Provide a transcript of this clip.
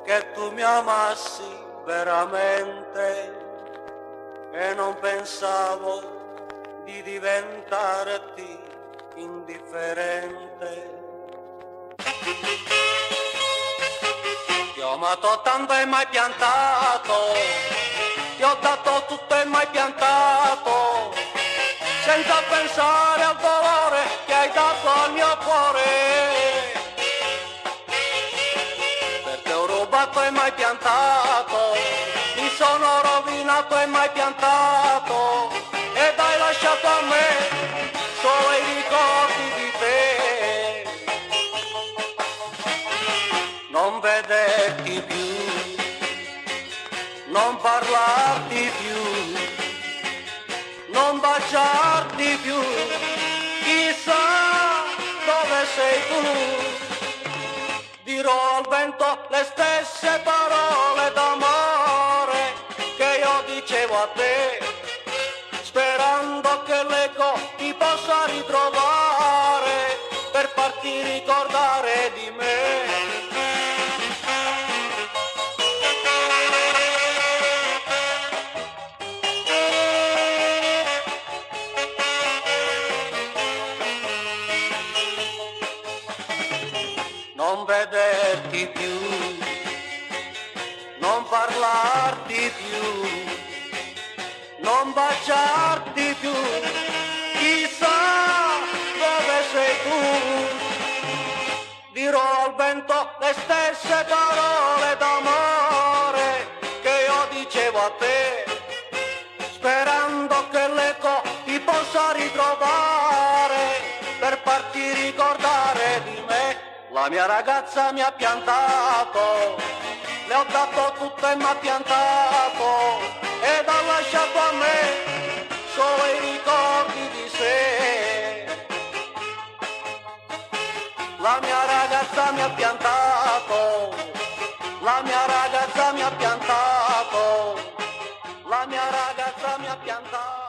che tu mi amassi veramente e non pensavo di diventarti indifferente. Ti ho amato tanto e mai piantato, ti ho dato tutto e mai piantato, senza pensare al dolore che hai dato al mio cuore. Perché ho rubato e mai piantato, mi sono rovinato e mai piantato, ed hai lasciato a me solo i ricordi di te. Non vederti più, non parlarti più, non baciarti più, chissà dove sei tu. Dirò al vento le stesse parole d'amore che io dicevo a te, sperando che l'eco ti possa ritrovare per farti ricordare di me. Non vederti più, non parlarti più, non baciarti più, chissà dove sei tu. Dirò al vento le stesse parole d'amore che io dicevo a te, sperando che l'eco ti possa ritrovare per farti ricordare di me. La mia ragazza mi ha piantato, le ho dato tutto e mi ha piantato, ed ha lasciato a me solo i ricordi di sé. La mia ragazza mi ha piantato, la mia ragazza mi ha piantato, la mia ragazza mi ha piantato.